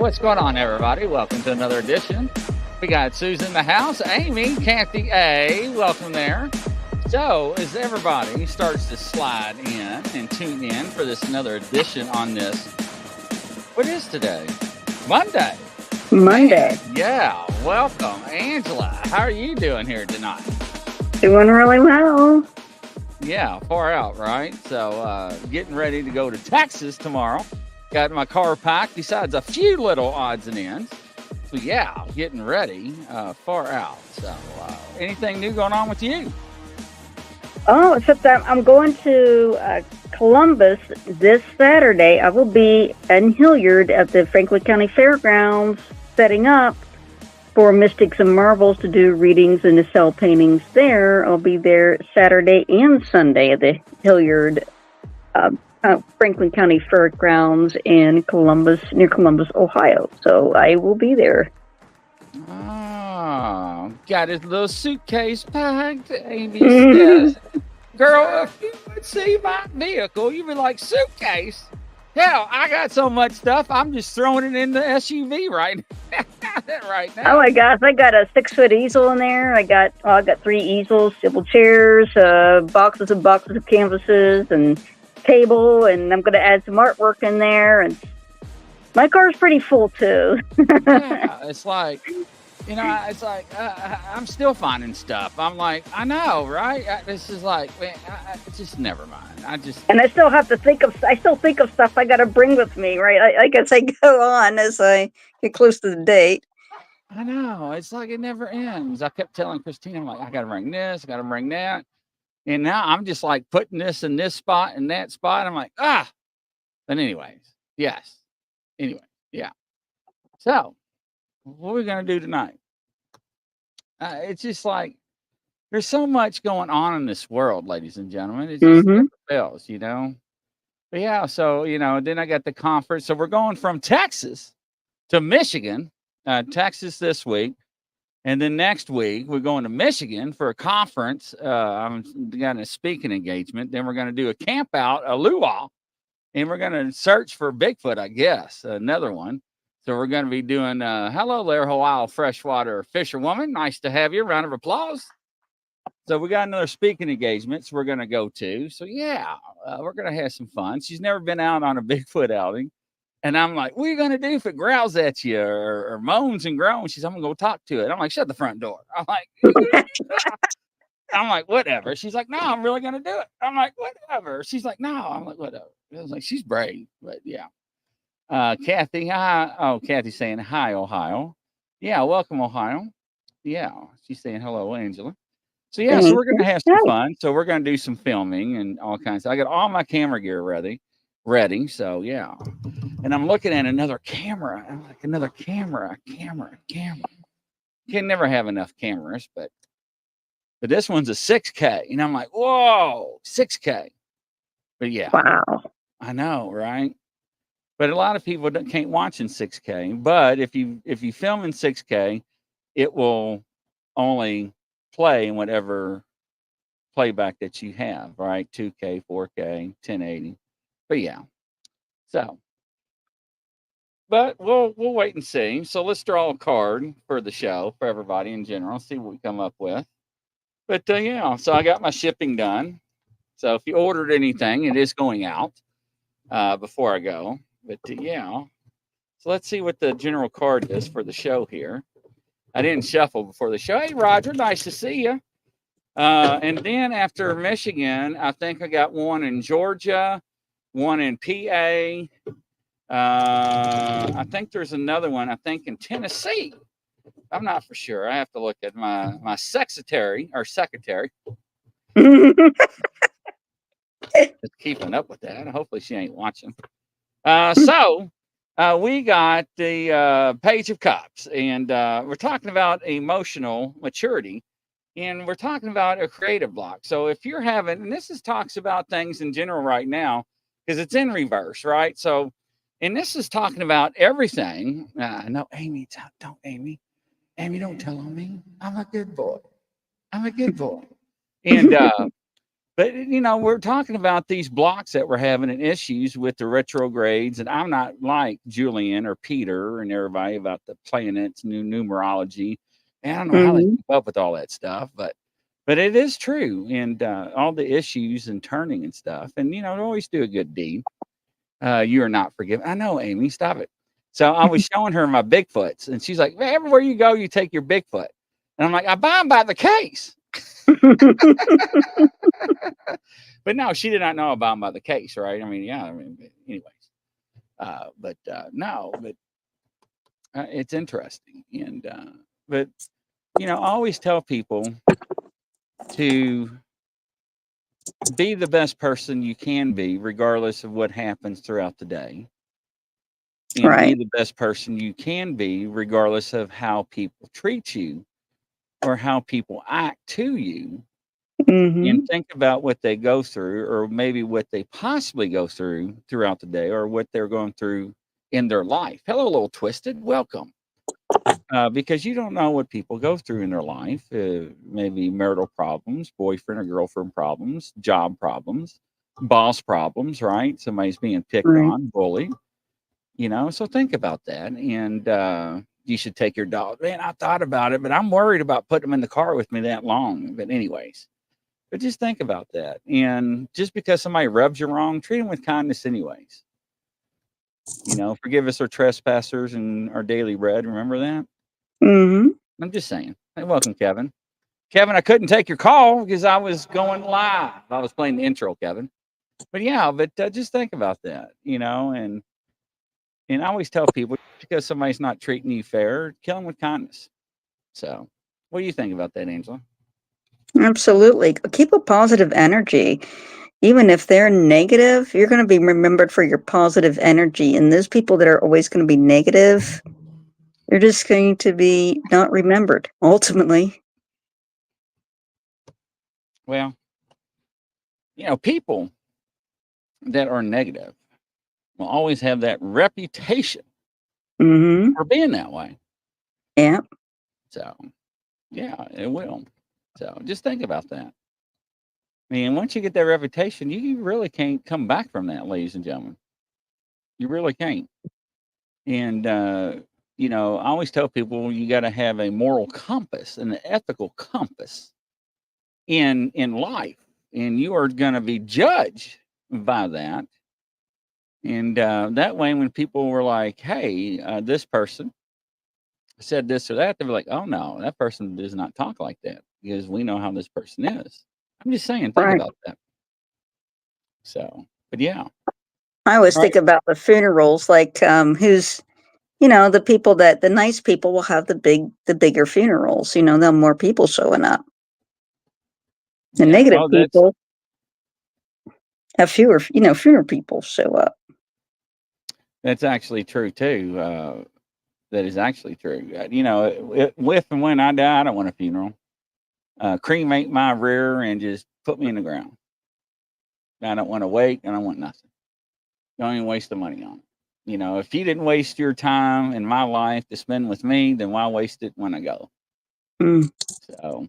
what's going on, everybody? Welcome to another edition. We got Susan in the house, Amy, Kathy A. Welcome there. So, as everybody starts to slide in and tune in for this another edition on this, what is today? Monday. Monday. Man, yeah, welcome, Angela. How are you doing here tonight? Doing really well. Yeah, far out, right? So, getting ready to go to Texas tomorrow. Got my car packed, besides a few little odds and ends. So, yeah, getting ready, far out. So, anything new going on with you? Oh, except that I'm going to Columbus this Saturday. I will be in Hilliard at the Franklin County Fairgrounds setting up for Mystics and Marvels to do readings and to sell paintings there. I'll be there Saturday and Sunday at the Hilliard Franklin County Fairgrounds in Columbus, near Columbus, Ohio. So I will be there. Oh, got his little suitcase packed. Amy says, girl, if you would see my vehicle, you'd be like, suitcase? Hell, I got so much stuff, I'm just throwing it in the SUV right now. Oh my gosh, I got a 6-foot easel in there. I got 3 easels, table chairs, boxes and boxes of canvases and table, and I'm going to add some artwork in there. And my car's pretty full too. Yeah, it's like, it's like I'm still finding stuff. I'm like, I know, right? This is like, man, just never mind. And I still have to think of stuff I got to bring with me, right? I guess I go on as I get close to the date. I know. It's like it never ends. I kept telling Christina, I'm like, I got to bring this, I got to bring that. And now I'm just like putting this in this spot and that spot. I'm like, But anyways, yes. Anyway, yeah. So, what are we going to do tonight? It's just like, there's so much going on in this world, ladies and gentlemen. It just never fails, But yeah, so, then I got the conference. So we're going from Texas to Michigan, Texas this week. And then next week, we're going to Michigan for a conference. I'm got a speaking engagement. Then we're going to do a camp out, a luau. And we're going to search for Bigfoot, I guess, another one. So we're going to be doing, hello there, Hawaii freshwater fisherwoman. Nice to have you. Round of applause. So we got another speaking engagement we're going to go to. So yeah, we're going to have some fun. She's never been out on a Bigfoot outing. And I'm like, what are you going to do if it growls at you or moans and groans? She's, I'm going to go talk to it. I'm like, shut the front door. I'm like, whatever. She's like, no, I'm really going to do it. I'm like, whatever. She's like, no. I'm like, whatever. I was like, she's brave. But yeah. Kathy, hi. Oh, Kathy's saying, hi, Ohio. Yeah, welcome, Ohio. Yeah, she's saying, hello, Angela. So yeah, so we're going to have some fun. So we're going to do some filming and all kinds. I got all my camera gear ready. So yeah. And I'm looking at another camera. I'm like, another camera. You can never have enough cameras, but this one's a 6K. And I'm like, whoa, 6K. But yeah. Wow. I know, right? But a lot of people can't watch in 6K. But if you film in 6K, it will only play in whatever playback that you have, right? 2K, 4K, 1080. But yeah. So, but we'll wait and see. So let's draw a card for the show for everybody in general. See what we come up with. But yeah, so I got my shipping done. So if you ordered anything, it is going out before I go. But yeah, so let's see what the general card is for the show here. I didn't shuffle before the show. Hey, Roger, nice to see you. And then after Michigan, I think I got one in Georgia, one in PA. I think there's another one, I think, in Tennessee. I'm not for sure. I have to look at my secretary. Just keeping up with that. Hopefully she ain't watching. So we got the Page of Cups, and we're talking about emotional maturity, and we're talking about a creative block. So if you're having, and this talks about things in general right now, because it's in reverse, right? So, and this is talking about everything. No, Amy, don't, Amy. Amy, don't tell on me. I'm a good boy. And But we're talking about these blocks that we're having and issues with the retrogrades, and I'm not like Julian or Peter and everybody about the planets, new numerology. And I don't know how they Mm-hmm. keep up with all that stuff, but it is true, and all the issues and turning and stuff. And always do a good deed. You are not forgiven. I know, Amy, stop it. So I was showing her my Bigfoots, and she's like, "Man, everywhere you go, you take your Bigfoot." And I'm like, "I buy them by the case." But no, she did not know about the case, right? I mean, yeah. I mean, anyways, no, but it's interesting, and but I always tell people to be the best person you can be, regardless of what happens throughout the day, and be Right. the best person you can be, regardless of how people treat you or how people act to you. And Mm-hmm. think about what they go through, or maybe what they possibly go through throughout the day, or what they're going through in their life. Hello, little twisted. Welcome. Because you don't know what people go through in their life. Maybe marital problems, boyfriend or girlfriend problems, job problems, boss problems, right? Somebody's being picked Right. on, bullied, So think about that. And you should take your dog. Man, I thought about it, but I'm worried about putting them in the car with me that long. But, anyways. But just think about that. And just because somebody rubs you wrong, treat them with kindness, anyways. Forgive us our trespassers and our daily bread. Remember that? Mm-hmm. I'm just saying. Hey, welcome, Kevin. Kevin, I couldn't take your call because I was going live. I was playing the intro, Kevin. But yeah, just think about that, and I always tell people, because somebody's not treating you fair, kill them with kindness. So, what do you think about that, Angela? Absolutely. Keep a positive energy. Even if they're negative, you're going to be remembered for your positive energy. And those people that are always going to be negative, they're just going to be not remembered ultimately. Well, people that are negative will always have that reputation Mm-hmm. for being that way. Yeah. So, yeah, it will. So, just think about that. I mean, once you get that reputation, you really can't come back from that, ladies and gentlemen. You really can't. And I always tell people you got to have a moral compass and an ethical compass in life, and you are going to be judged by that. And that way, when people were like, "Hey, this person said this or that," they'll be like, "Oh no, that person does not talk like that," because we know how this person is. I'm just saying, think Right. about that. So, but yeah, I always right. think about the funerals, like who's the people that the nice people will have the bigger funerals. They'll have more people showing up. The Yeah. negative Oh, people have fewer, fewer people show up. that's actually true too. That is actually true. If and when I die, I don't want a funeral. Cremate my rear and just put me in the ground. I don't want to wake. I don't want nothing. Don't even waste the money on it. If you didn't waste your time in my life to spend with me, then why waste it when I go? Mm. So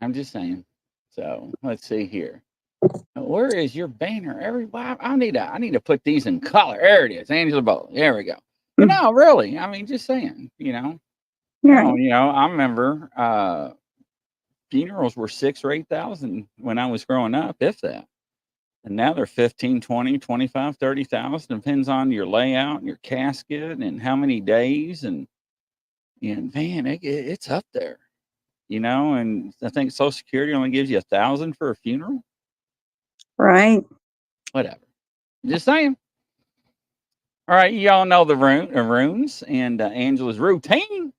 I'm just saying. So let's see here. Where is your banner? Everybody, I need to put these in color. There it is, Angela Bowl. There we go. But Mm. no, really, I mean, just saying. No, Right. I remember funerals were 6 or 8,000 when I was growing up, if that. And now they're 15, 20, 25, 30,000. Depends on your layout and your casket and how many days. And man, it's up there, and I think Social Security only gives you 1,000 for a funeral. Right. Whatever. Just saying. All right, y'all know the runes and Angela's routine.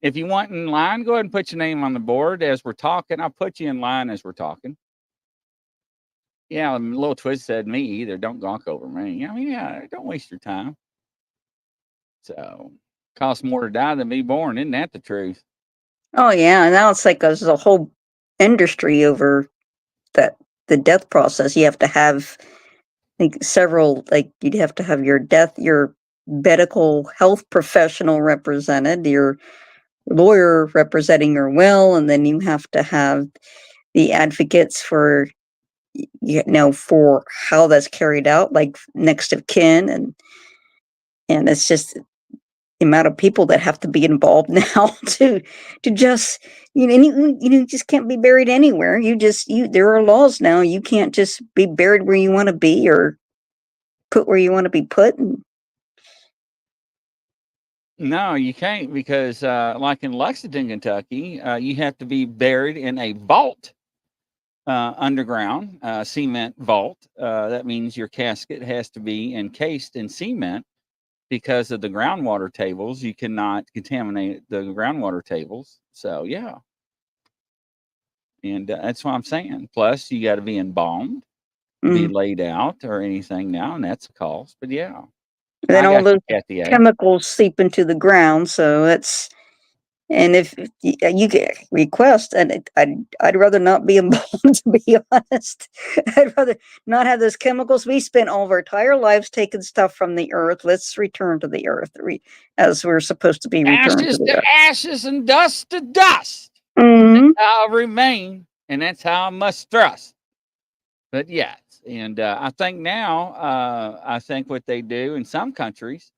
If you want in line, go ahead and put your name on the board as we're talking. I'll put you in line as we're talking. Yeah, little twist said me either. Don't gawk over me. I mean, yeah, don't waste your time. So, costs more to die than be born. Isn't that the truth? Oh yeah. Now it's like there's a whole industry over that the death process. You have to have like several, like you'd have to have your medical health professional represented, your lawyer representing your will, and then you have to have the advocates for for how that's carried out, like next of kin, and it's just the amount of people that have to be involved now to just and you just can't be buried anywhere. There are laws now. You can't just be buried where you want to be or put where you want to be put. No, you can't because, like in Lexington, Kentucky, you have to be buried in a vault, underground, cement vault. That means your casket has to be encased in cement because of the groundwater tables. You cannot contaminate the groundwater tables. So, yeah. And that's what I'm saying. Plus, you got to be embalmed, be laid out or anything now, and that's a cost. But yeah, Then I all got those you, Kathy A. chemicals seep into the ground, so that's. And if you get request, and I'd rather not be embalmed, to be honest. I'd rather not have those chemicals. We spent all of our entire lives taking stuff from the earth. Let's return to the earth as we're supposed to be returned to Ashes the to earth. ashes and dust to dust. Mm-hmm. That's how I remain, and that's how I must thrust. But yes, and I think now, I think what they do in some countries,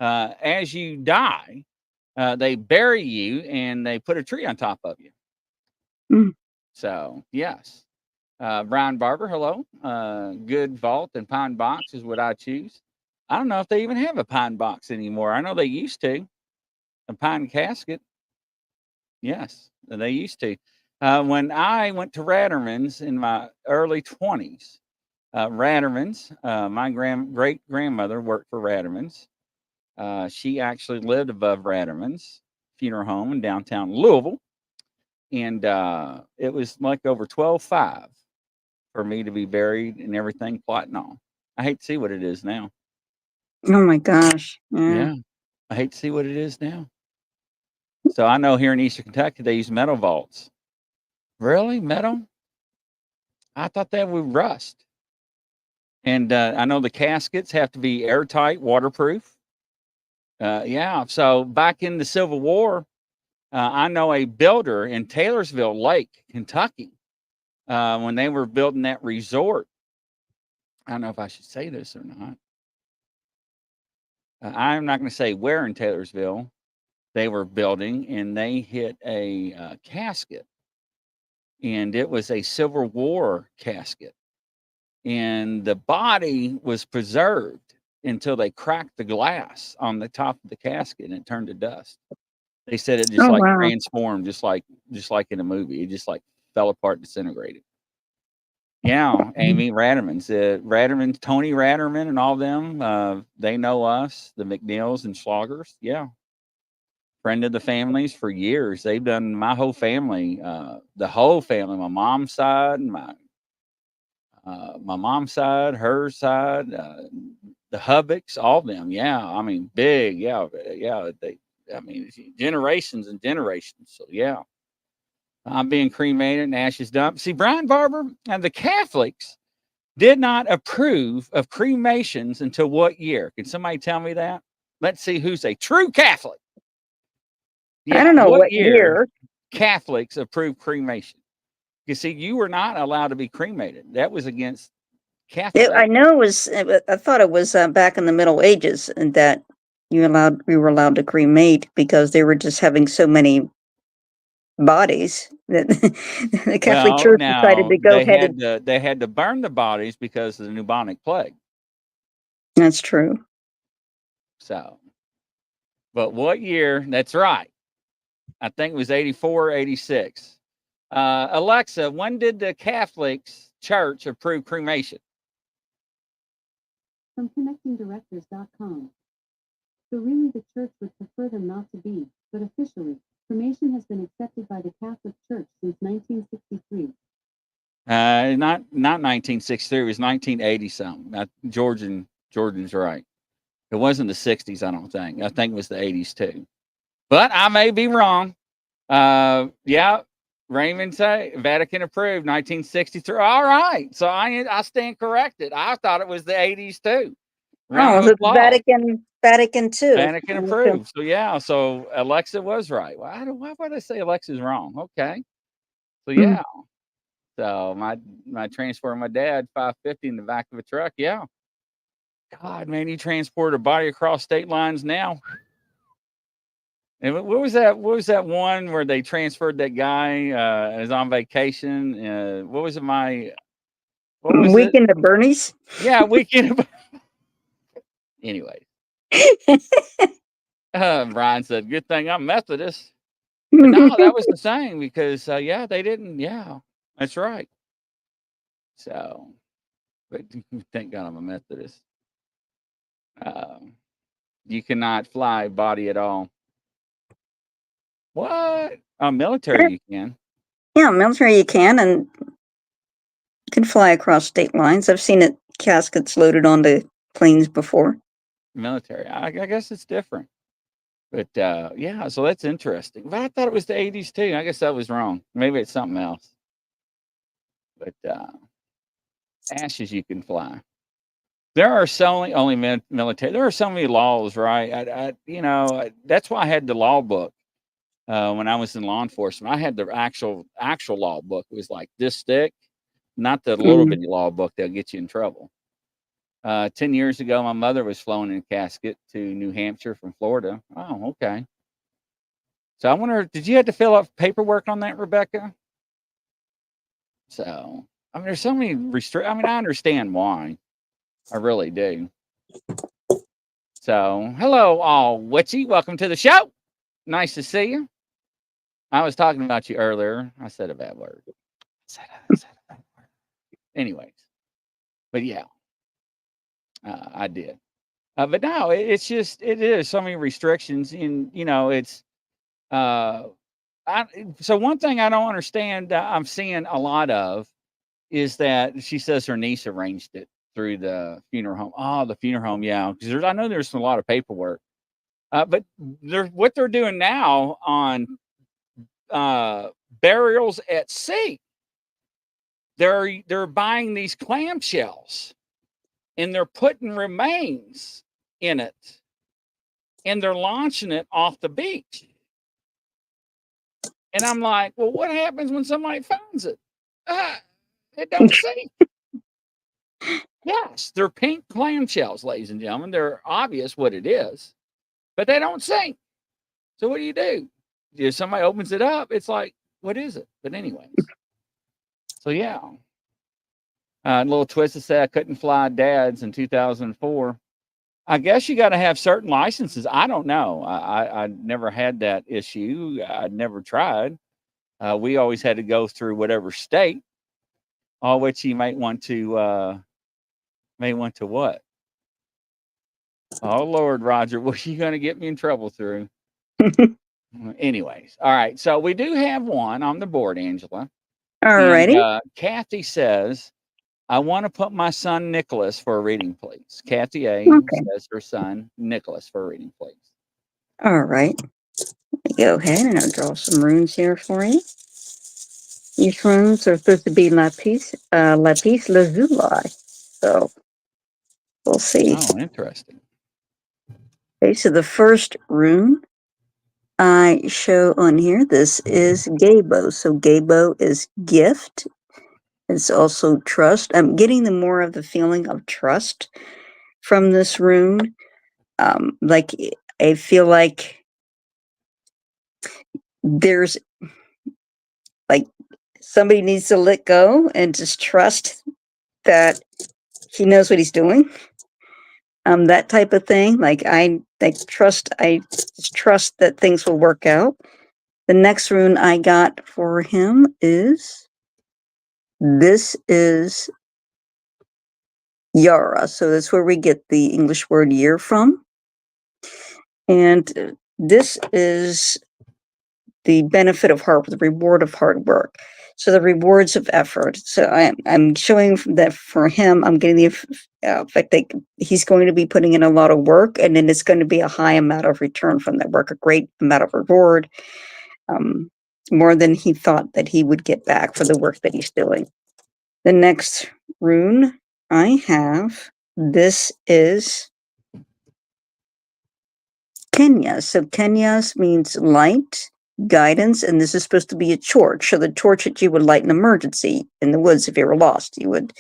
as you die, they bury you and they put a tree on top of you. So yes, Brian Barber, hello. Good vault and pine box is what I choose. I don't know if they even have a pine box anymore. I know they used to. A pine casket. Yes, they used to. When I went to Ratterman's in my early 20s, Ratterman's, my great grandmother worked for Ratterman's. She actually lived above Ratterman's funeral home in downtown Louisville. And it was like over 12.5 for me to be buried and everything plotting on. I hate to see what it is now. Oh my gosh. Yeah. I hate to see what it is now. So I know here in Eastern Kentucky, they use metal vaults. Really? Metal? I thought that would rust. And I know the caskets have to be airtight, waterproof. Yeah. So back in the Civil War, I know a builder in Taylorsville Lake, Kentucky, when they were building that resort. I don't know if I should say this or not. I'm not going to say where in Taylorsville they were building, and they hit a casket, and it was a Civil War casket, and the body was preserved until they cracked the glass on the top of the casket and it turned to dust. They said it just transformed, just like in a movie. It just like fell apart, disintegrated. Yeah, Amy Ratterman's, Tony Ratterman, and all them. They know us, the McNeils and Schlagers. Yeah, friend of the families for years. They've done my whole family, the whole family, my mom's side, and my mom's side, her side, the Hubbicks, all of them. Yeah, I mean, big. Yeah, yeah. Generations and generations. So yeah. I'm being cremated and ashes dumped. See, Brian Barber and the Catholics did not approve of cremations until what year? Can somebody tell me that? Let's see who's a true Catholic. Yeah, I don't know what year Catholics approved cremation. You see, you were not allowed to be cremated. That was against Catholic. I know it was. I thought it was back in the Middle Ages, and that we were allowed to cremate because they were just having so many bodies that the Catholic Church decided to go ahead. They had to burn the bodies because of the bubonic plague. That's true. So, but what year? That's right. I think it was 84, 86. Alexa, when did the Catholic Church approve cremation? From connectingdirectors.com. So really the church would prefer them not to be, but officially, cremation has been accepted by the Catholic Church since 1963. Not 1963. It was 1980 something. Jordan's right. It wasn't the 60s, I don't think. I think it was the 80s too. But I may be wrong. Yeah, Raymond say Vatican approved 1963. All right. So I stand corrected. I thought it was the 80s too. Oh, it's Vatican too. Vatican approved. So yeah, so Alexa was right. Why would I say Alexa's wrong? Okay. So yeah. So my transport of my dad, 550 in the back of a truck. Yeah. God, man, you transport a body across state lines now. And what was that? What was that one where they transferred that guy? Is on vacation. What was it? What was it? Weekend at Bernie's. Yeah, weekend. Anyway, Brian said, "Good thing I'm Methodist." But no, that was the same because yeah, they didn't. Yeah, that's right. So, but thank God I'm a Methodist. You cannot fly body at all. What? Military you can. Yeah, military you can, and you can fly across state lines. I've seen it caskets loaded onto planes before. Military. I guess it's different. But yeah, so that's interesting. But I thought it was the 80s too. I guess I was wrong. Maybe it's something else. But ashes you can fly. There are so many only military. There are so many laws, right? That's why I had the law book when I was in law enforcement. I had the actual law book. It was like this thick, not the little bitty law book that'll get you in trouble. 10 years ago, my mother was flown in a casket to New Hampshire from Florida. Oh, okay. So I wonder, did you have to fill out paperwork on that, Rebecca? So, I mean, there's so many I understand why. I really do. So, hello, all witchy. Welcome to the show. Nice to see you. I was talking about you earlier. I said a bad word. I said a bad word. Anyways, but yeah, I did. But no, it is so many restrictions, and it's. So one thing I don't understand, I'm seeing a lot of, is that she says her niece arranged it through the funeral home. Oh, the funeral home, yeah. Because I know there's a lot of paperwork. But what they're doing now on burials at sea, they're buying these clamshells and they're putting remains in it and they're launching it off the beach. And I'm like, well, what happens when somebody finds it? It don't sink. Yes, they're pink clamshells, ladies and gentlemen. They're obvious what it is, but they don't sink. So what do? If somebody opens it up, it's like, what is it? But anyways, so yeah. A little twist to say I couldn't fly dads in 2004. I guess you got to have certain licenses. I don't know. I never had that issue. I never tried. We always had to go through whatever state, all which you might want to what? Oh Lord, Roger, what are you going to get me in trouble through? Anyways, all right. So we do have one on the board, Angela. All righty. Kathy says, I want to put my son Nicholas for a reading, please. Kathy A says her son Nicholas for a reading, please. All right. Let me go ahead and I'll draw some runes here for you. These runes are supposed to be lapis lazuli. So we'll see. Oh, interesting. Okay, so the first rune I show on here, this is Gabo. So Gabo is gift. It's also trust. I'm getting the more of the feeling of trust from this rune. Like I feel like there's like somebody needs to let go and just trust that he knows what he's doing. That type of thing. I just trust that things will work out. The next rune I got for him is Yara. So that's where we get the English word year from. And this is the benefit of the reward of hard work. So the rewards of effort. So I'm showing that for him, I'm getting the effect that he's going to be putting in a lot of work, and then it's going to be a high amount of return from that work, a great amount of reward, more than he thought that he would get back for the work that he's doing. The next rune I have, this is Kenya. So Kenya means light. guidance, and this is supposed to be a torch. So the torch that you would light an emergency in the woods if you were lost. You would,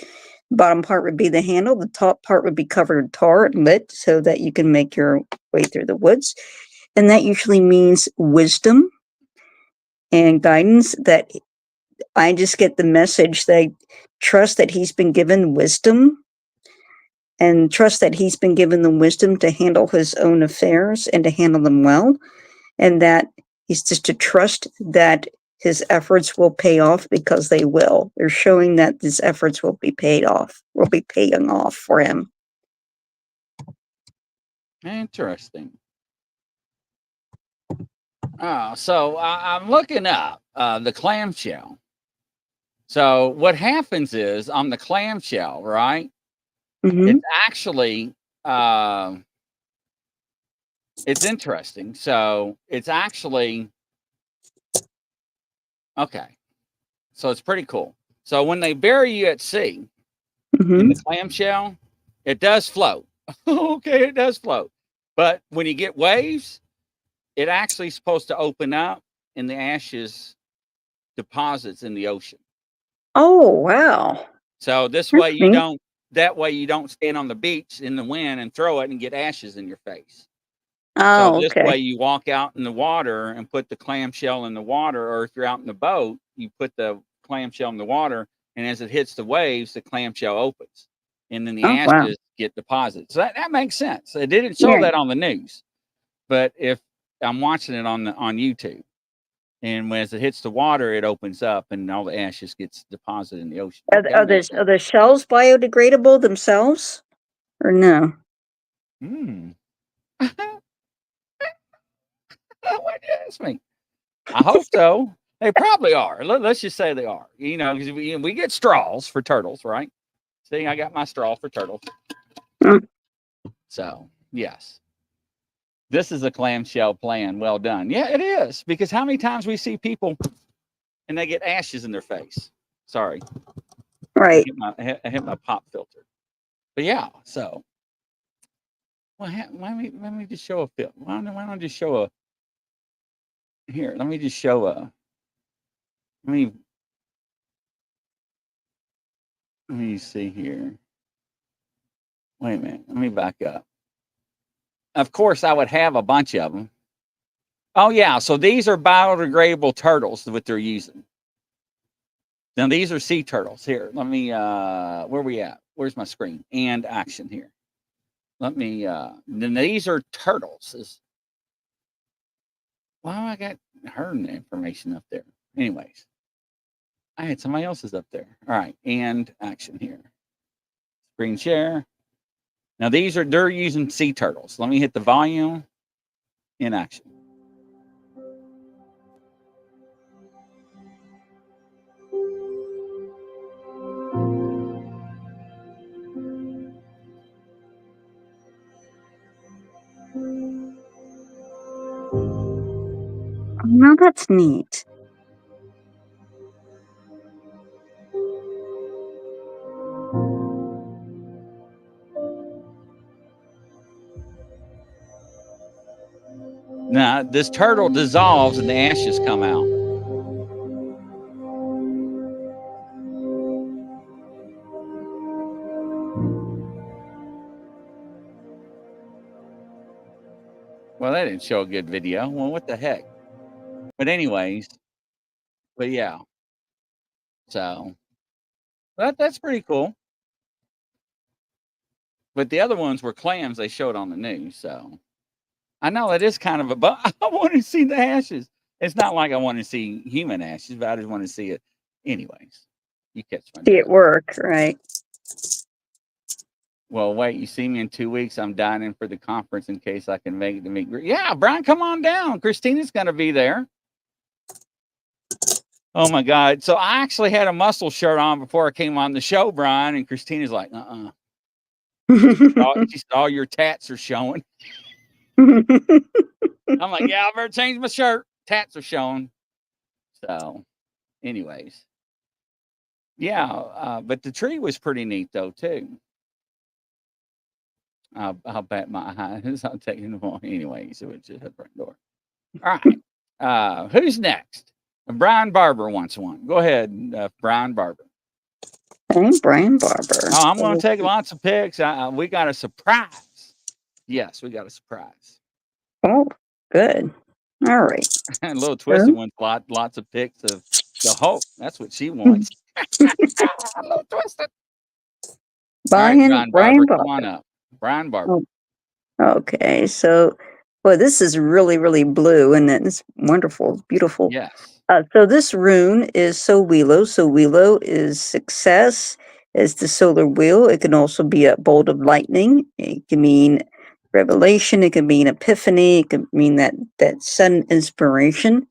bottom part would be the handle, the top part would be covered in tar and lit so that you can make your way through the woods. And that usually means wisdom and guidance. That I just get the message that trust that he's been given wisdom, and trust that he's been given the wisdom to handle his own affairs and to handle them well, and that he's just to trust that his efforts will pay off, because they will. They're showing that his efforts will be paid off, will be paying off for him. Interesting. So I'm looking up the clamshell. So what happens is on the clamshell, right? Mm-hmm. It's actually it's interesting. So it's actually okay. So it's pretty cool. So when they bury you at sea in the clamshell, it does float. Okay, it does float. But when you get waves, it actually is supposed to open up and the ashes deposits in the ocean. Oh, wow. So this way you don't, that way you don't stand on the beach in the wind and throw it and get ashes in your face. Oh, so this okay. way you walk out in the water and put the clamshell in the water, or if you're out in the boat, you put the clamshell in the water, and as it hits the waves, the clamshell opens and then the ashes get deposited. So that makes sense. It didn't show that on the news, but if I'm watching it on YouTube, and as it hits the water, it opens up and all the ashes gets deposited in the ocean. Are the shells biodegradable themselves, or no? Why'd you ask me? I hope so. They probably are. Let's just say they are. You know, because we get straws for turtles, right? See, I got my straw for turtles. So, yes. This is a clamshell plan. Well done. Yeah, it is. Because how many times we see people and they get ashes in their face? Sorry. Right. I hit my pop filter. But yeah, so. Well, let me just show a film. Why don't I just show a. Here, let me just show a. Let me see here. Wait a minute. Let me back up. Of course, I would have a bunch of them. Oh, yeah. So these are biodegradable turtles that they're using. Now, these are sea turtles. Here, let me, where are we at? Where's my screen? And action here. Let me, then these are turtles. Well, I got her information up there. Anyways, I had somebody else's up there. All right. And action here. Screen share. Now, they're using sea turtles. Let me hit the volume in action. Well, that's neat. Now, this turtle dissolves and the ashes come out. Well, that didn't show a good video. Well, what the heck? But anyways, but yeah. So that's pretty cool. But the other ones were clams they showed on the news. So I know it is kind of a, but I want to see the ashes. It's not like I want to see human ashes, but I just want to see it. Anyways, you catch my See it work, right? Well, wait, you see me in 2 weeks. I'm dining for the conference in case I can make it to meet. Yeah, Brian, come on down. Christina's going to be there. Oh, my God. So I actually had a muscle shirt on before I came on the show, Brian, and Christina's like, she said, all your tats are showing. I'm like, yeah, I better change my shirt. Tats are showing. So, anyways. Yeah, but the tree was pretty neat, though, too. I'll bet my eyes. I'll take it in the morning anyway. So it's just a front door. All right. Who's next? Brian Barber wants one. Go ahead, Brian Barber. Hey, Brian Barber. Oh, I'm going to take lots of pics. We got a surprise. Yes, we got a surprise. Oh, good. All right. A little twisted one. Lots of pics of the Hulk. That's what she wants. A little twisted. All right, Brian Barber, come on up. Brian Barber. Oh, okay, so, well, this is really, really blue, and it's wonderful, beautiful. Yes. So this rune is Sowilo. Sowilo is success. It's the solar wheel. It can also be a bolt of lightning. It can mean revelation. It can mean epiphany. It can mean that sudden inspiration.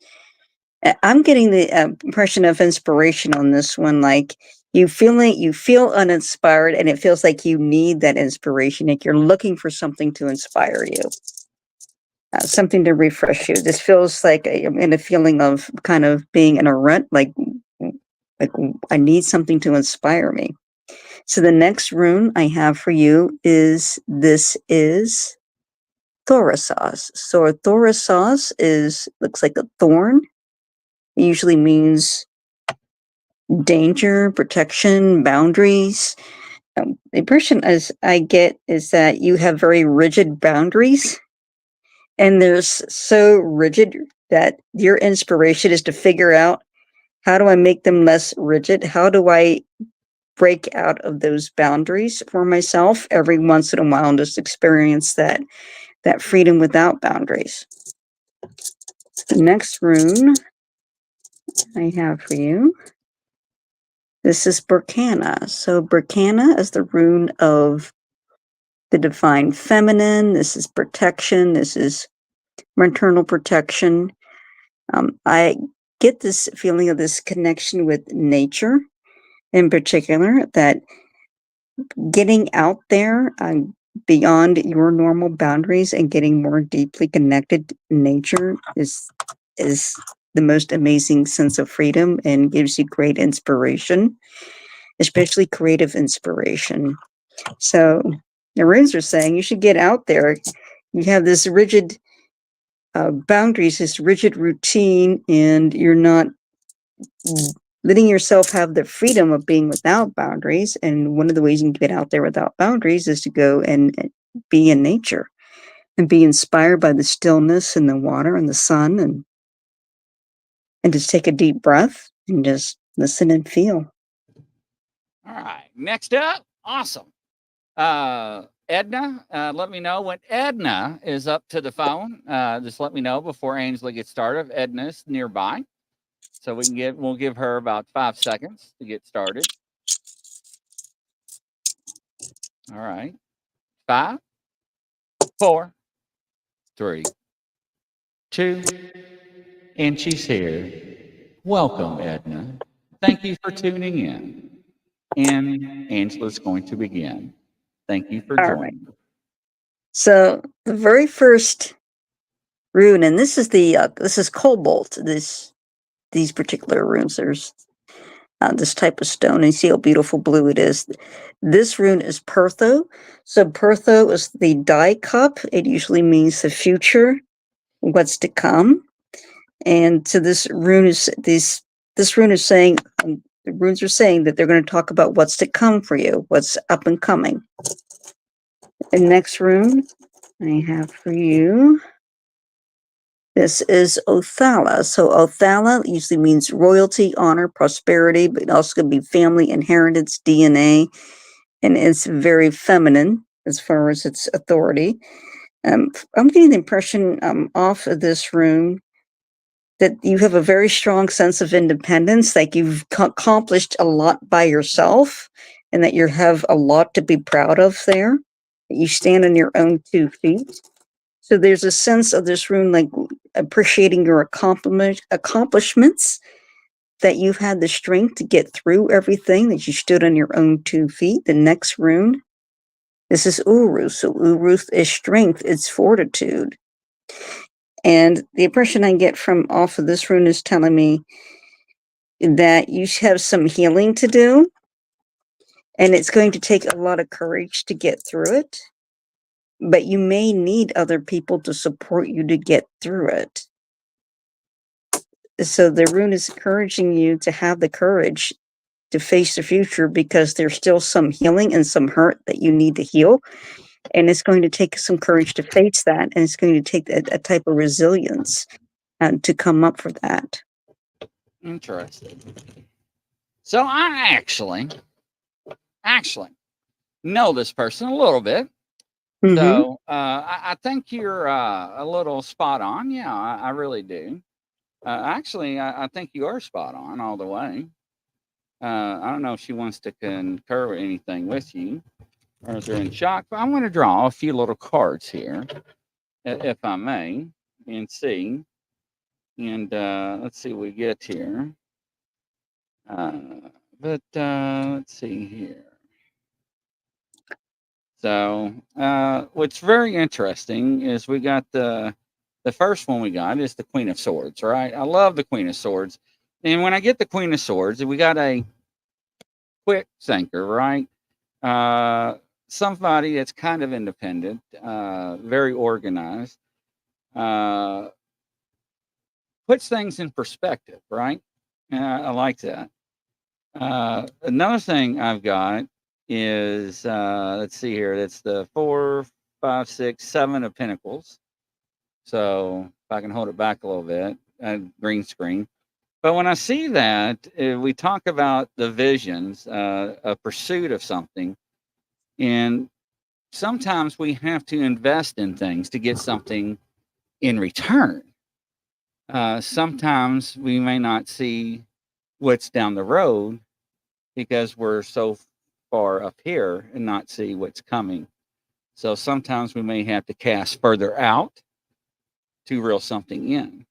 I'm getting the impression of inspiration on this one. Like you feel uninspired, and it feels like you need that inspiration. Like you're looking for something to inspire you. Something to refresh you. This feels like I'm in a feeling of kind of being in a rut, like I need something to inspire me. So the next rune I have for you is Thorasos. So a Thorasos looks like a thorn. It usually means danger, protection, boundaries. The impression as I get is that you have very rigid boundaries. And they're so rigid that your inspiration is to figure out, how do I make them less rigid? How do I break out of those boundaries for myself every once in a while and just experience that freedom without boundaries? The next rune I have for you, this is Berkana. So Berkana is the rune of the divine feminine. This is protection. This is maternal protection. I get this feeling of this connection with nature in particular, that getting out there beyond your normal boundaries and getting more deeply connected to nature is the most amazing sense of freedom and gives you great inspiration, especially creative inspiration. So the runes are saying you should get out there. You have this rigid boundaries, this rigid routine, and you're not letting yourself have the freedom of being without boundaries. And one of the ways you can get out there without boundaries is to go and be in nature and be inspired by the stillness and the water and the sun, and just take a deep breath and just listen and feel. All right. Next up, awesome. Edna, let me know when Edna is up to the phone. Just let me know before Angela gets started. If Edna's nearby, so we'll give her about 5 seconds to get started. All right. 5, 4, 3, 2, and she's here. Welcome, Edna. Thank you for tuning in. And Angela's going to begin. Thank you for joining. Right. So the very first rune, and this is cobalt. These particular runes, there's this type of stone, and you see how beautiful blue it is. This rune is Pertho. So Pertho is the die cup. It usually means the future, what's to come. And so this rune is saying, the runes are saying that they're going to talk about what's to come for you, what's up and coming. The next rune I have for you, this is Othala. So Othala usually means royalty, honor, prosperity, but it also could be family, inheritance, DNA, and it's very feminine as far as its authority. I'm getting the impression off of this rune that you have a very strong sense of independence, like you've accomplished a lot by yourself, and that you have a lot to be proud of there. You stand on your own 2 feet. So there's a sense of this rune, like appreciating your accomplishments, that you've had the strength to get through everything, that you stood on your own 2 feet. The next rune, this is Uru. So Uru is strength, it's fortitude. And the impression I get from off of this rune is telling me that you have some healing to do, and it's going to take a lot of courage to get through it, but you may need other people to support you to get through it. So the rune is encouraging you to have the courage to face the future, because there's still some healing and some hurt that you need to heal. And it's going to take some courage to face that. And it's going to take a type of resilience to come up for that. Interesting. So I actually know this person a little bit. Mhm. So I think you're a little spot on. Yeah, I really do. Actually, I think you are spot on all the way. I don't know if she wants to concur with anything with you, or is there in shock. But I'm going to draw a few little cards here, if I may, and see. And let's see what we get here. But let's see here. So what's very interesting is we got the first one we got is the Queen of Swords, right? I love the Queen of Swords. And when I get the Queen of Swords, we got a quick thinker, right? Somebody that's kind of independent, very organized, puts things in perspective, right? I like that. Another thing I've got is let's see here. That's the 4, 5, 6, 7 of Pentacles. So if I can hold it back a little bit, green screen. But when I see that, we talk about the visions, a pursuit of something, and sometimes we have to invest in things to get something in return. Sometimes we may not see what's down the road because we're so far up here and not see what's coming. So sometimes we may have to cast further out to reel something in.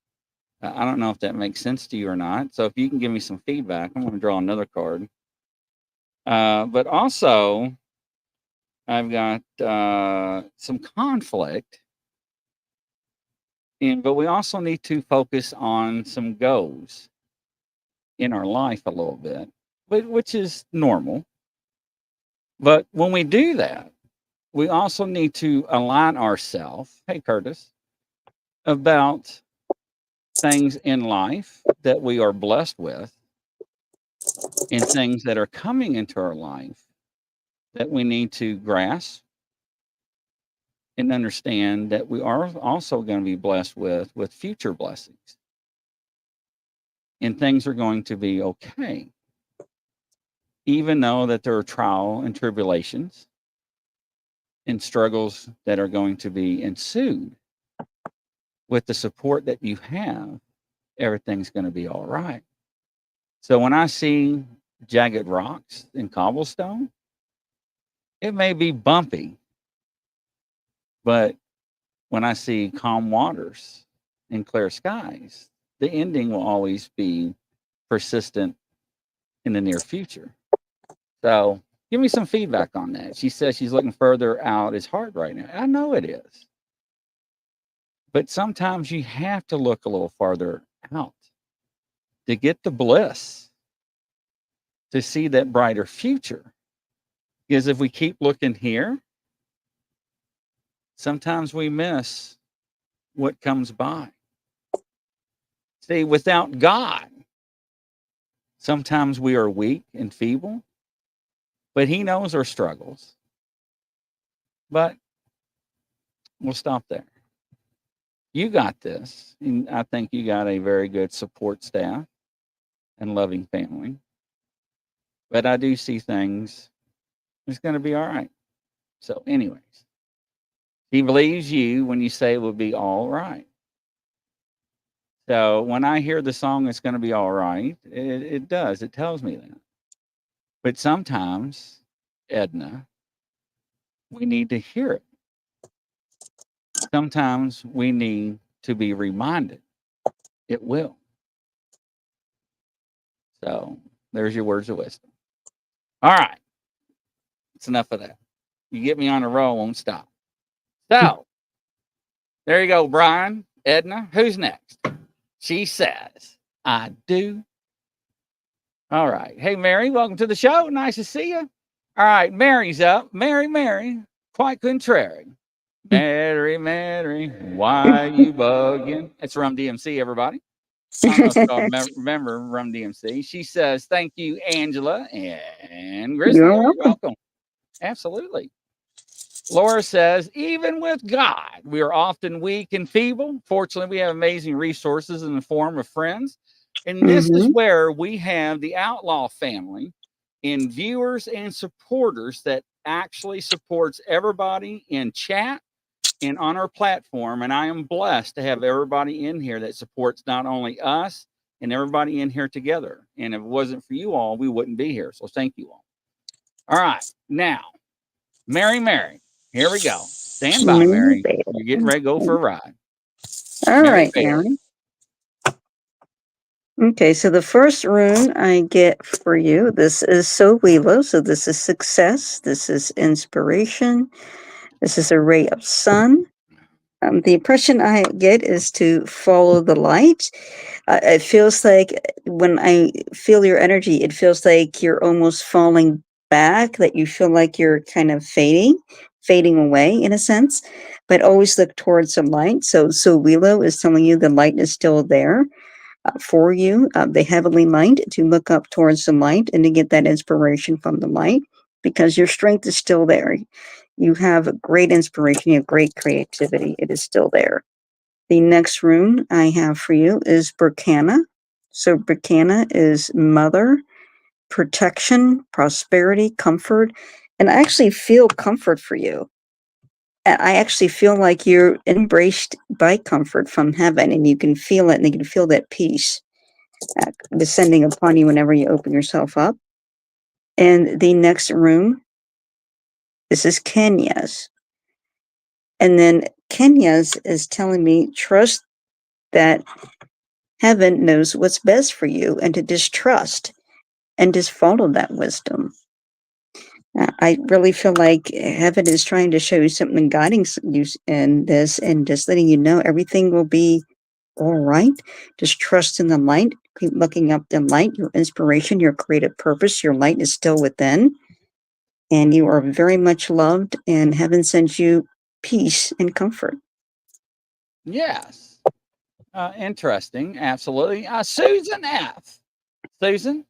I don't know if that makes sense to you or not. So if you can give me some feedback, I'm going to draw another card. But also, I've got some conflict. But we also need to focus on some goals in our life a little bit, which is normal. But when we do that, we also need to align ourselves, hey, Curtis, about things in life that we are blessed with and things that are coming into our life that we need to grasp and understand that we are also going to be blessed with future blessings. And things are going to be okay. Even though that there are trial and tribulations and struggles that are going to be ensued, with the support that you have, everything's going to be all right. So when I see jagged rocks and cobblestone, it may be bumpy, but when I see calm waters and clear skies, the ending will always be persistent in the near future. So give me some feedback on that. She says she's looking further out. It's hard right now. I know it is. But sometimes you have to look a little farther out to get the bliss, to see that brighter future. Because if we keep looking here, sometimes we miss what comes by. See, without God, sometimes we are weak and feeble, but He knows our struggles. But we'll stop there. You got this. And I think you got a very good support staff and loving family. But I do see things, it's going to be all right. So, anyways, He believes you when you say it will be all right. So when I hear the song, it's going to be all right, it does. It tells me that. But sometimes, Edna, we need to hear it. Sometimes we need to be reminded it will. So there's your words of wisdom. All right. It's enough of that. You get me on a roll, won't stop. So there you go, Brian. Edna, who's next? She says, I do. All right. Hey, Mary, welcome to the show. Nice to see you. All right. Mary's up. Mary, quite contrary. Mary, why you bugging? It's Rum DMC, everybody. I don't know if y'all remember Rum DMC. She says, "Thank you, Angela and Grizzly. You're You're welcome. welcome." Absolutely. Laura says, even with God, we are often weak and feeble. Fortunately, we have amazing resources in the form of friends. And this is where we have the Outlaw family in viewers and supporters that actually supports everybody in chat and on our platform. And I am blessed to have everybody in here that supports not only us and everybody in here together. And if it wasn't for you all, we wouldn't be here. So thank you all. All right. Now, Mary, here we go. Stand by, Mary. You're getting ready to go for a ride. All right, Mary. Okay, so the first rune I get for you, this is Sowilo. So this is success. This is inspiration. This is a ray of sun. The impression I get is to follow the light. It feels like when I feel your energy, it feels like you're almost falling back, that you feel like you're kind of fading away in a sense, but always look towards the light. So Willow is telling you the light is still there for you, the heavenly light, to look up towards the light and to get that inspiration from the light, because your strength is still there. You have great inspiration, you have great creativity. It is still there. The next rune I have for you is Berkana. So Berkana is mother, protection, prosperity, comfort. And I actually feel comfort for you. I actually feel like you're embraced by comfort from heaven, and you can feel it, and you can feel that peace descending upon you whenever you open yourself up. And the next rune, this is Kenya's. And then Kenya's is telling me, trust that heaven knows what's best for you, and to just trust and just follow that wisdom. I really feel like heaven is trying to show you something, guiding you in this, and just letting you know everything will be all right. Just trust in the light. Keep looking up the light, your inspiration, your creative purpose. Your light is still within, and you are very much loved, and heaven sends you peace and comfort. Yes. Interesting. Absolutely. Susan F. Susan,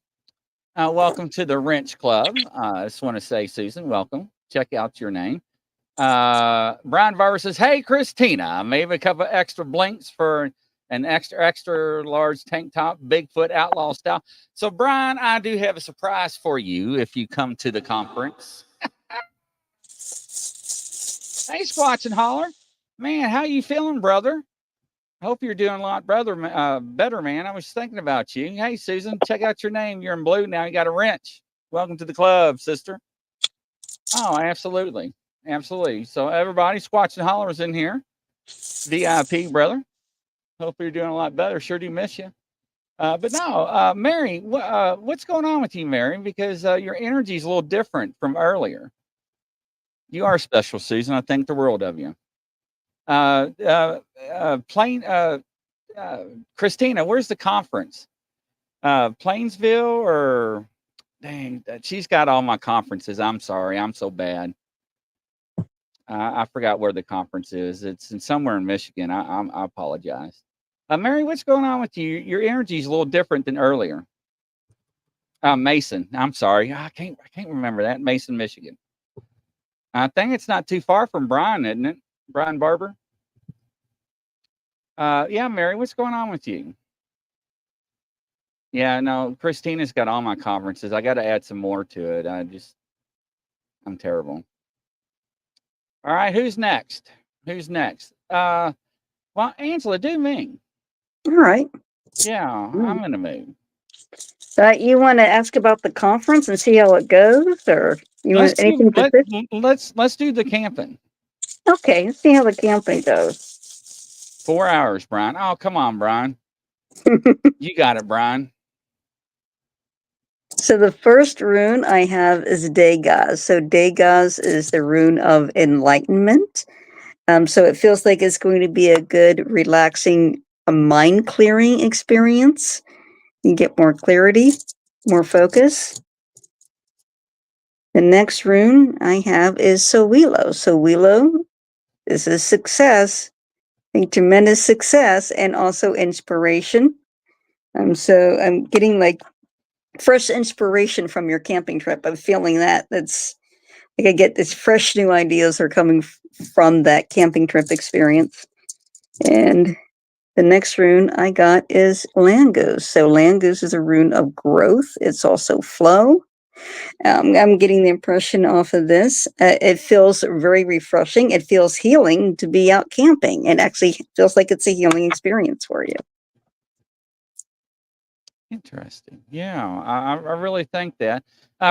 welcome to the Wrench Club. I just want to say, Susan, welcome. Check out your name. Brian Barber says, "Hey, Christina, maybe a couple of extra blinks for an extra large tank top, Bigfoot Outlaw style." So, Brian, I do have a surprise for you if you come to the conference. Hey, Squatch and Holler. Man, how you feeling, brother? I hope you're doing a lot better, man. I was thinking about you. Hey, Susan, check out your name. You're in blue now. You got a wrench. Welcome to the club, sister. Oh, absolutely. Absolutely. So everybody, Squatch and Holler is in here. VIP, brother. Hope you're doing a lot better. Sure do miss you. But no, Mary, what's going on with you, Mary? Because your energy is a little different from earlier. You are special, Susan. I think the world of you. Christina, where's the conference? Plainsville or dang, she's got all my conferences. I'm sorry. I'm so bad. I forgot where the conference is. It's somewhere in Michigan. I apologize. Mary, what's going on with you? Your energy is a little different than earlier. Mason. I'm sorry. I can't remember that. Mason, Michigan. I think it's not too far from Brian, isn't it? Brian Barber. Yeah, Mary, what's going on with you? Yeah, no, Christina's got all my conferences. I got to add some more to it. I'm terrible. All right, who's next? Well, Angela, do me. All right. Yeah, I'm in a mood. You want to ask about the conference and see how it goes, or you want anything specific? Let's do the camping. Okay, let's see how the camping goes. 4 hours, Brian. Oh, come on, Brian. You got it, Brian. So the first rune I have is Dagaz. So Dagaz is the rune of enlightenment. So it feels like it's going to be a good, relaxing, mind clearing experience. You get more clarity, more focus. The next rune I have is Sowilo. Sowilo is a success, a tremendous success, and also inspiration. So I'm getting like fresh inspiration from your camping trip. I'm feeling that. That's like I get this fresh new ideas are coming from that camping trip experience. And the next rune I got is land goose. So land goose is a rune of growth. It's also flow. I'm getting the impression off of this. It feels very refreshing. It feels healing to be out camping. It actually feels like it's a healing experience for you. Interesting. Yeah, I really think that.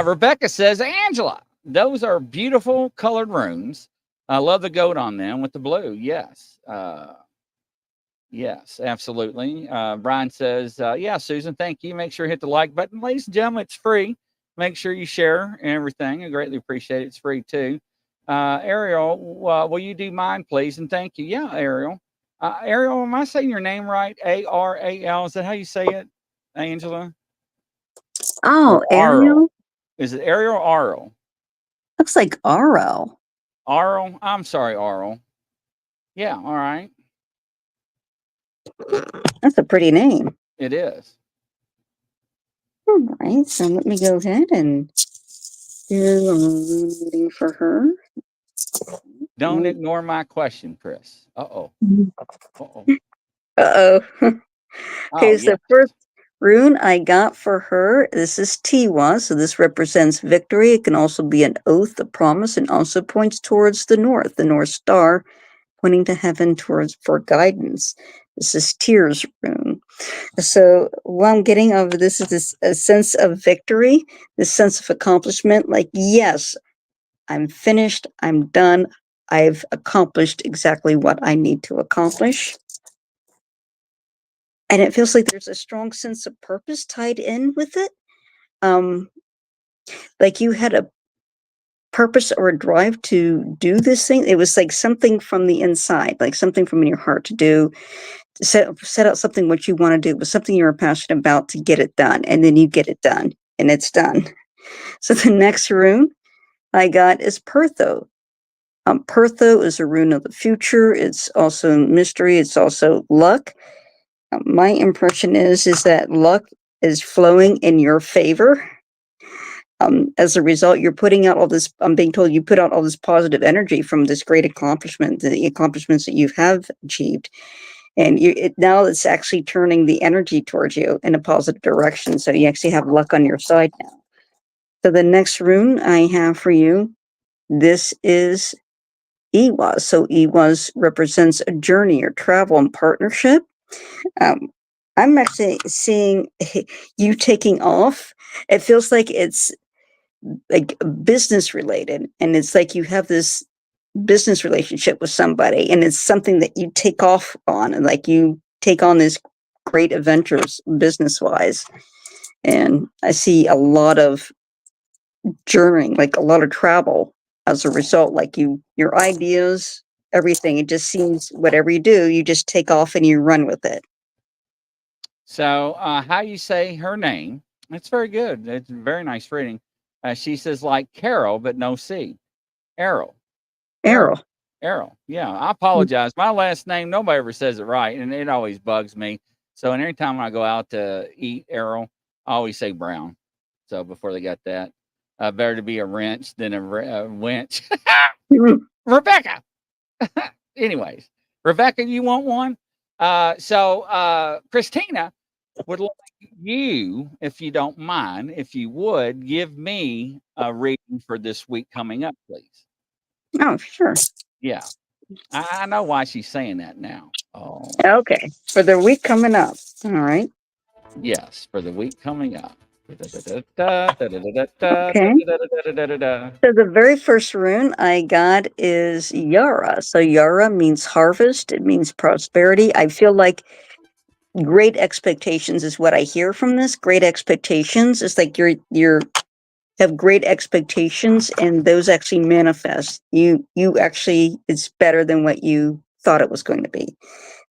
Rebecca says, Angela, those are beautiful colored runes. I love the goat on them with the blue. Yes. Yes, absolutely. Brian says, yeah, Susan, thank you. Make sure you hit the like button. Ladies and gentlemen, it's free. Make sure you share everything. I greatly appreciate it. It's free too. Ariel, will you do mine, please? And thank you. Yeah, Ariel. Ariel, am I saying your name right? Aral. Is that how you say it, Angela? Oh, Or Ariel? Is it Ariel or Arl? Looks like Arl. Arl? I'm sorry, Arl. Yeah, all right. That's a pretty name. It is. All right, so let me go ahead and do a reading for her. Don't ignore my question, Chris. Uh-oh. Uh-oh. Uh-oh. Okay, Oh, so yeah. first rune I got for her, this is Tiwa, so this represents victory. It can also be an oath, a promise, and also points towards the North Star, pointing to heaven towards for guidance. This is Tears rune. So what I'm getting out of this is this a sense of victory, this sense of accomplishment, like, yes, I'm finished, I'm done, I've accomplished exactly what I need to accomplish. And it feels like there's a strong sense of purpose tied in with it. Like you had a purpose or a drive to do this thing. It was like something from the inside, like something from in your heart to do, to set out something what you want to do. It was something you were passionate about to get it done. And then you get it done and it's done. So the next rune I got is Pertho. Pertho is a rune of the future. It's also mystery. It's also luck. My impression is that luck is flowing in your favor. As a result, you're putting out all this. I'm being told you put out all this positive energy from this great accomplishment, the accomplishments that you have achieved, and now it's actually turning the energy towards you in a positive direction. So you actually have luck on your side now. So the next rune I have for you, this is Iwas. So Iwas represents a journey or travel and partnership. I'm actually seeing you taking off. It feels like it's like business related, and it's like you have this business relationship with somebody, and it's something that you take off on, and like you take on these great adventures business wise. And I see a lot of journeying, like a lot of travel as a result, like your ideas, everything. It just seems whatever you do, you just take off and you run with it. So, how you say her name? It's very good. It's a very nice reading. She says like Carol, but no C. Errol. Errol. Errol. Yeah, I apologize. My last name, nobody ever says it right, and it always bugs me. So, and every time I go out to eat Errol, I always say Brown. So before they got that, better to be a wrench than a winch. Rebecca. Anyways, Rebecca, you want one? So Christina would like you, if you don't mind, if you would give me a reading for this week coming up, please. Oh, sure. Yeah, I know why she's saying that now. Oh, Okay. For the week coming up. All right. yes, for the week coming up. Okay. So the very first rune I got is Yara. So Yara means harvest. It means prosperity. I feel like great expectations is what I hear from this. Great expectations. It's like you're have great expectations and those actually manifest. You actually, it's better than what you thought it was going to be.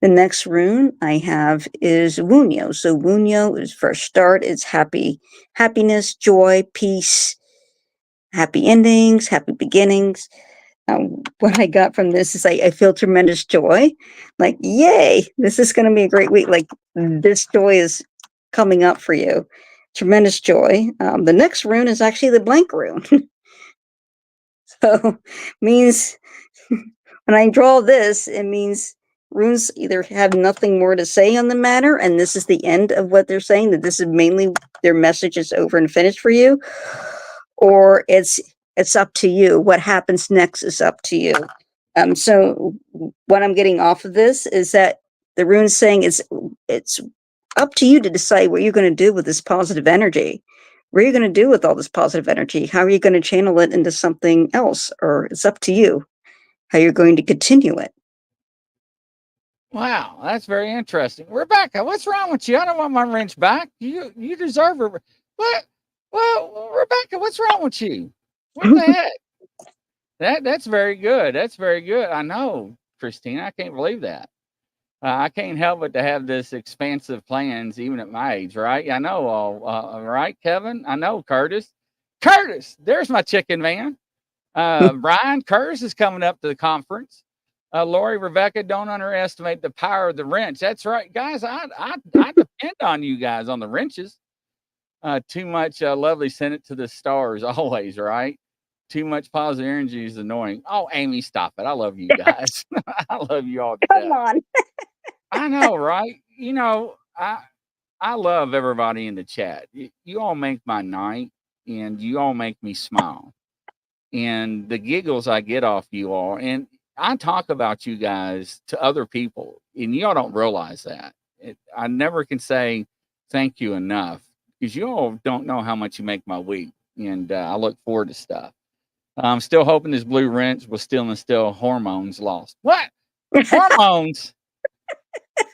The next rune I have is Wunyo. So Wunyo is fresh start. It's happiness, joy, peace, happy endings, happy beginnings. What I got from this is I feel tremendous joy. Like, yay, this is going to be a great week. Like, this joy is coming up for you. Tremendous joy. The next rune is actually the blank rune. So means when I draw this, it means runes either have nothing more to say on the matter, and this is the end of what they're saying, that this is mainly their message is over and finished for you, or it's up to you. What happens next is up to you. So what I'm getting off of this is that the rune's saying it's up to you to decide what you're going to do with this positive energy. What are you going to do with all this positive energy? How are you going to channel it into something else? Or it's up to you how you're going to continue it. Wow, that's very interesting. Rebecca, what's wrong with you? I don't want my wrench back. You deserve it. What? Well, Rebecca, what's wrong with you? What the heck? That's very good. That's very good. I know, Christina. I can't believe that. I can't help but to have this expansive plans, even at my age, right? I know all, right, Kevin? I know, Curtis. Curtis, there's my chicken man. Brian, Curtis is coming up to the conference. Lori, Rebecca, don't underestimate the power of the wrench. That's right, guys. I depend on you guys on the wrenches. Too much lovely, send it to the stars always, right? Too much positive energy is annoying. Oh, Amy, stop it. I love you guys. I love you all to Come death. on. I know, right? You know, I love everybody in the chat. You all make my night, and you all make me smile. And the giggles I get off you all, and I talk about you guys to other people, and y'all don't realize that. I never can say thank you enough, because you all don't know how much you make my week, and I look forward to stuff. I'm still hoping this blue wrench will still instill hormones lost. What? Hormones?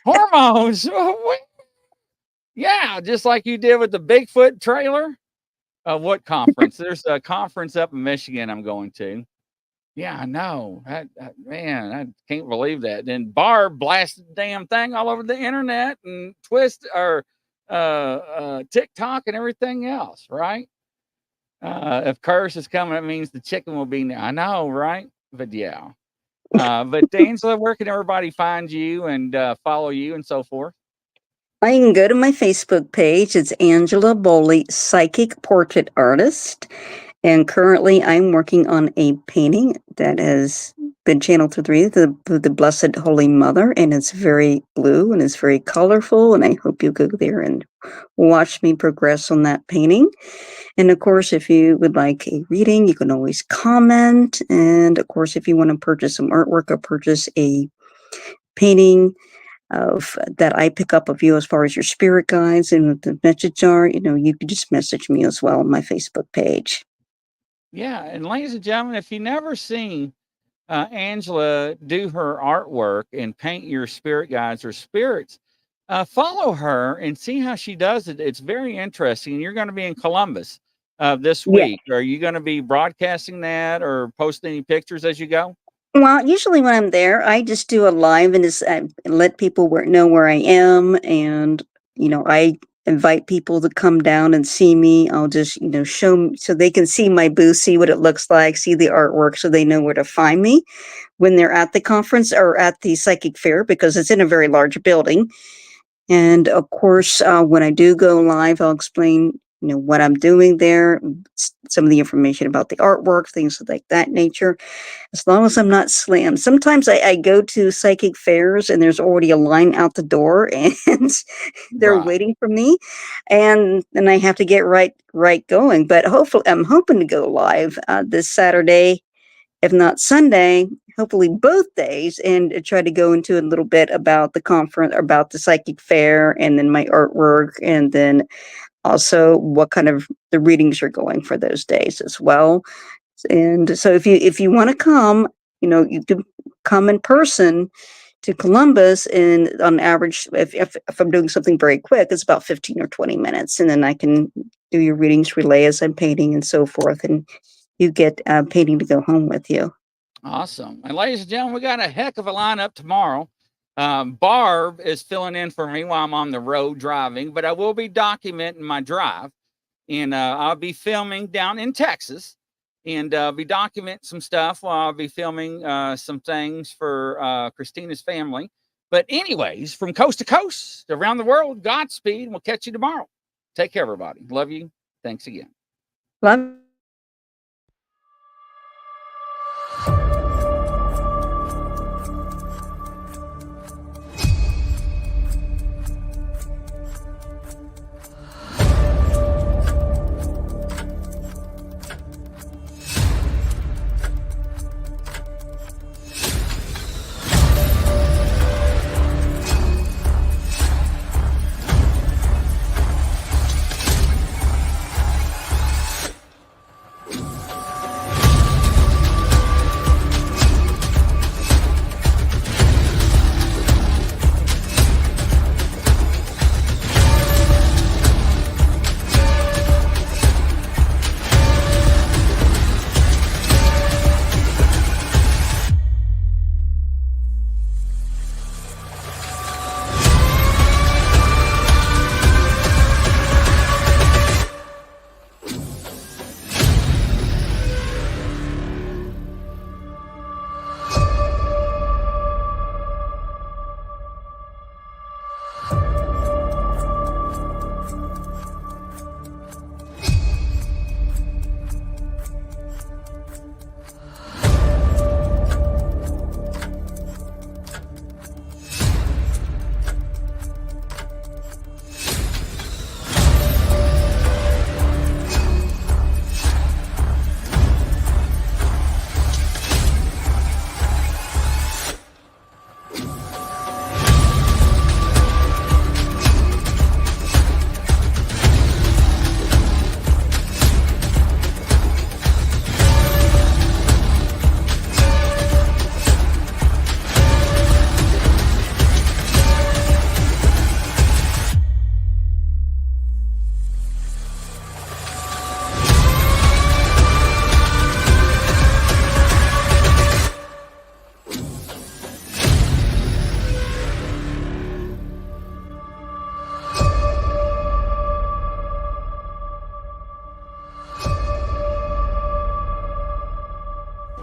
Hormones? Yeah, just like you did with the Bigfoot trailer. What conference? There's a conference up in Michigan I'm going to. Yeah, I know. Man, I can't believe that. Then Barb blasted the damn thing all over the internet and TikTok and everything else, right? If Curse is coming, it means the chicken will be there. I know, right? But yeah. But Angela, where can everybody find you and follow you and so forth? I can go to my Facebook page. It's Angela Bowley, Psychic Portrait Artist. And currently I'm working on a painting that has been channeled through the Blessed Holy Mother. And it's very blue and it's very colorful. And I hope you go there and watch me progress on that painting. And of course, if you would like a reading, you can always comment. And of course, if you want to purchase some artwork or purchase a painting of that I pick up of you as far as your spirit guides and what the message are, you can just message me as well on my Facebook page. Yeah, and ladies and gentlemen, if you've never seen Angela do her artwork and paint your spirit guides or spirits, follow her and see how she does it. It's very interesting. You're going to be in Columbus this week. Yeah. Are you going to be broadcasting that or posting any pictures as you go? Well, usually when I'm there, I just do a live and just let people know where I am. And, I invite people to come down and see me. I'll just, show them so they can see my booth, see what it looks like, see the artwork so they know where to find me when they're at the conference or at the psychic fair, because it's in a very large building. And of course, when I do go live, I'll explain, what I'm doing there, some of the information about the artwork, things like that nature, as long as I'm not slammed. Sometimes I go to psychic fairs and there's already a line out the door and they're waiting for me. And then I have to get right going. But hopefully, I'm hoping to go live this Saturday, if not Sunday, hopefully both days, and try to go into a little bit about the conference, about the psychic fair, and then my artwork, and then also what kind of the readings are going for those days as well. And so if you want to come, you can come in person to Columbus, and on average, if I'm doing something very quick, it's about 15 or 20 minutes, and then I can do your readings relay as I'm painting and so forth, and you get painting to go home with you. Awesome. And ladies and gentlemen, we got a heck of a lineup tomorrow. Barb is filling in for me while I'm on the road driving, but I will be documenting my drive, and I'll be filming down in Texas, and be documenting some stuff while I'll be filming some things for Christina's family. But anyways, from coast to coast, around the world, Godspeed, and we'll catch you tomorrow. Take care, everybody. Love you. Thanks again. Love.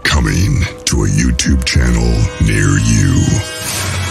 Coming to a YouTube channel near you.